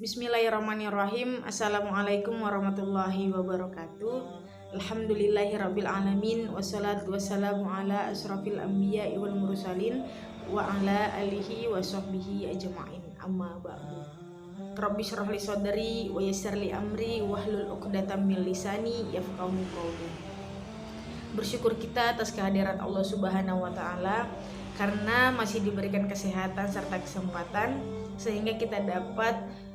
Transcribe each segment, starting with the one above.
Bismillahirrahmanirrahim. Assalamualaikum warahmatullahi wabarakatuh. Alhamdulillahirabbil alamin wassalatu wassalamu ala asrofil anbiya'i wal mursalin wa ala alihi wa sahbihi ajma'in. Amma ba'du. Rabbi shrah li sadri wa yassir li amri wahlul 'uqdatam min lisani yafqahu qawli. Bersyukur kita atas kehadiran Allah Subhanahu wa taala karena masih diberikan kesehatan serta kesempatan sehingga kita dapat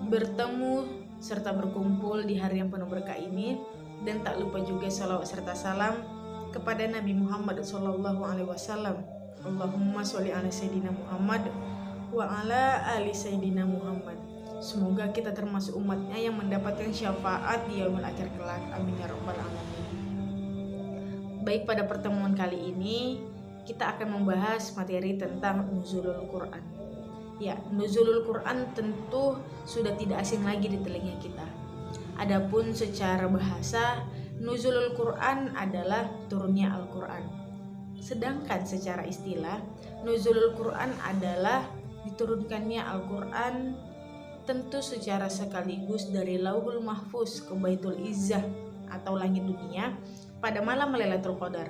bertemu serta berkumpul di hari yang penuh berkah ini, dan tak lupa juga salawat serta salam kepada Nabi Muhammad SAW. Allahumma sholli ala Sayyidina Muhammad wa ala ali Sayyidina Muhammad. Semoga kita termasuk umatnya yang mendapatkan syafaat di yaumil akhir kelak. Amin ya rabbal alamin. Baik, pada pertemuan kali ini kita akan membahas materi tentang nuzulul Quran. Ya, nuzulul Quran tentu sudah tidak asing lagi di telinga kita. Adapun secara bahasa, nuzulul Quran adalah turunnya Al-Quran. Sedangkan secara istilah, nuzulul Quran adalah diturunkannya Al-Quran tentu secara sekaligus dari Lauhul Mahfuz ke Baitul Izzah atau langit dunia pada malam Lailatul Qadar.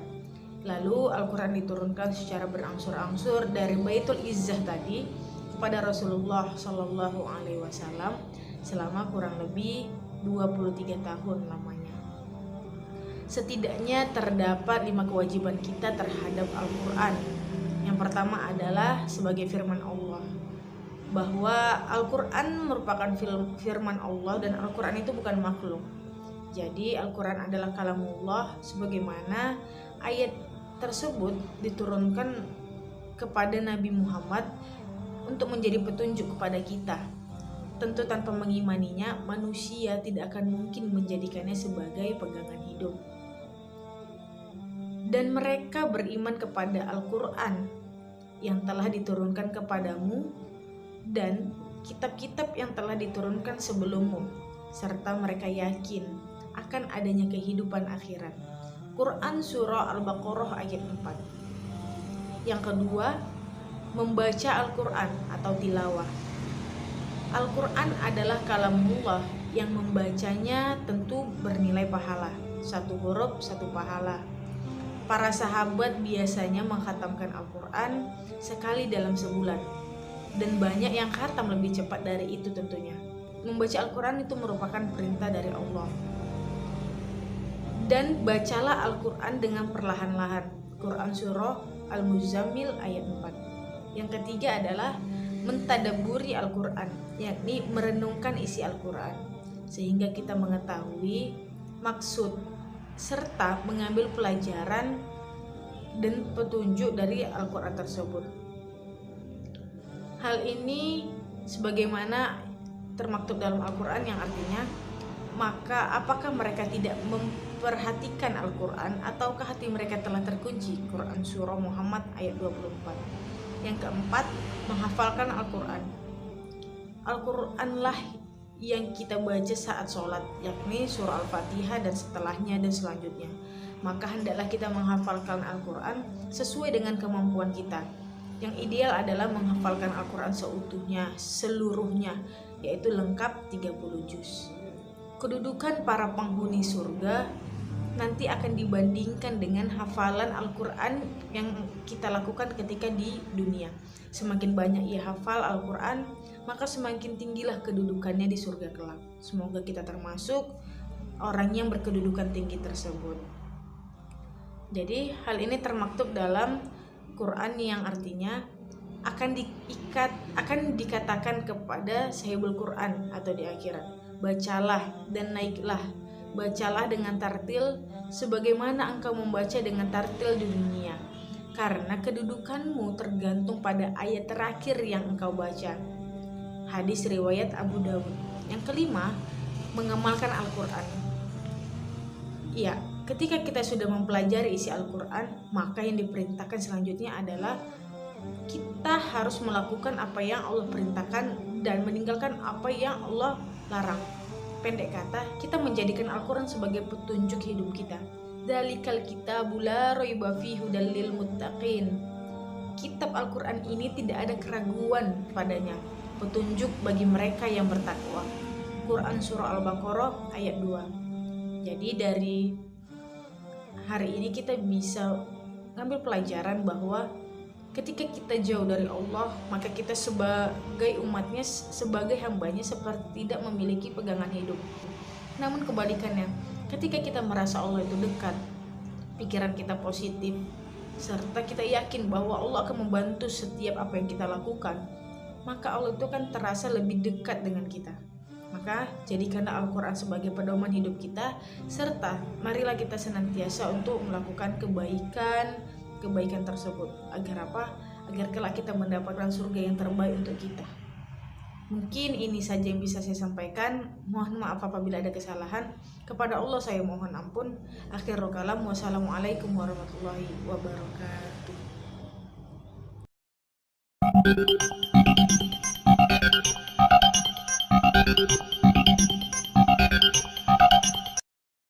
Lalu Al-Quran diturunkan secara berangsur-angsur dari Baitul Izzah tadi kepada Rasulullah Shallallahu Alaihi Wasallam selama kurang lebih 23 tahun lamanya. Setidaknya terdapat 5 kewajiban kita terhadap Al-Quran. Yang pertama adalah sebagai firman Allah, bahwa Al-Quran merupakan firman Allah dan Al-Quran itu bukan makhluk. Jadi Al-Quran adalah kalamullah sebagaimana ayat tersebut diturunkan kepada Nabi Muhammad untuk menjadi petunjuk kepada kita. Tentu tanpa mengimaninya, manusia tidak akan mungkin menjadikannya sebagai pegangan hidup. Dan mereka beriman kepada Al-Quran yang telah diturunkan kepadamu dan kitab-kitab yang telah diturunkan sebelummu, serta mereka yakin akan adanya kehidupan akhirat. Quran Surah Al-Baqarah ayat 4. Yang kedua, membaca Al-Quran atau tilawah. Al-Quran adalah kalamullah yang membacanya tentu bernilai pahala. 1 huruf 1 pahala. Para sahabat biasanya mengkhatamkan Al-Quran sekali dalam sebulan, dan banyak yang khatam lebih cepat dari itu tentunya. Membaca Al-Quran itu merupakan perintah dari Allah. Dan bacalah Al-Quran dengan perlahan-lahan. Quran Surah Al-Muzammil ayat 4. Yang ketiga adalah mentadaburi Al-Quran, yakni merenungkan isi Al-Quran sehingga kita mengetahui maksud serta mengambil pelajaran dan petunjuk dari Al-Quran tersebut. Hal ini sebagaimana termaktub dalam Al-Quran yang artinya, maka apakah mereka tidak memperhatikan Al-Quran ataukah hati mereka telah terkunci? Quran Surah Muhammad ayat 24. Yang keempat, menghafalkan Al-Quran. Al-Quranlah yang kita baca saat sholat, yakni surah Al-Fatihah dan setelahnya dan selanjutnya. Maka hendaklah kita menghafalkan Al-Quran sesuai dengan kemampuan kita. Yang ideal adalah menghafalkan Al-Quran seutuhnya, seluruhnya, yaitu lengkap 30 juz. Kedudukan para penghuni surga nanti akan dibandingkan dengan hafalan Al-Quran yang kita lakukan ketika di dunia. Semakin banyak ia hafal Al-Quran, maka semakin tinggilah kedudukannya di surga kelak. Semoga kita termasuk orang yang berkedudukan tinggi tersebut. Jadi hal ini termaktub dalam Quran yang artinya akan dikatakan kepada sahibul Quran atau di akhirat, bacalah dan naiklah. Bacalah dengan tartil sebagaimana engkau membaca dengan tartil di dunia, karena kedudukanmu tergantung pada ayat terakhir yang engkau baca. Hadis riwayat Abu Dawud. Yang kelima, mengamalkan Al-Quran. Ya, ketika kita sudah mempelajari isi Al-Quran, maka yang diperintahkan selanjutnya adalah kita harus melakukan apa yang Allah perintahkan dan meninggalkan apa yang Allah larang. Pendek kata, kita menjadikan Al-Quran sebagai petunjuk hidup kita. Dzalikal kitabu la raiba fihi hudal lil muttaqin. Kitab Al-Quran ini tidak ada keraguan padanya, petunjuk bagi mereka yang bertakwa. Quran Surah Al-Baqarah ayat 2. Jadi dari hari ini kita bisa ngambil pelajaran bahwa ketika kita jauh dari Allah, maka kita sebagai umatnya, sebagai hambanya seperti tidak memiliki pegangan hidup. Namun kebalikannya, ketika kita merasa Allah itu dekat, pikiran kita positif, serta kita yakin bahwa Allah akan membantu setiap apa yang kita lakukan, maka Allah itu kan terasa lebih dekat dengan kita. Maka jadikanlah Al-Quran sebagai pedoman hidup kita, serta marilah kita senantiasa untuk melakukan kebaikan tersebut. Agar apa? Agar kelak kita mendapatkan surga yang terbaik untuk kita. Mungkin ini saja yang bisa saya sampaikan. Mohon maaf apabila ada kesalahan. Kepada Allah saya mohon ampun. Akhirul kalam, wassalamualaikum warahmatullahi wabarakatuh.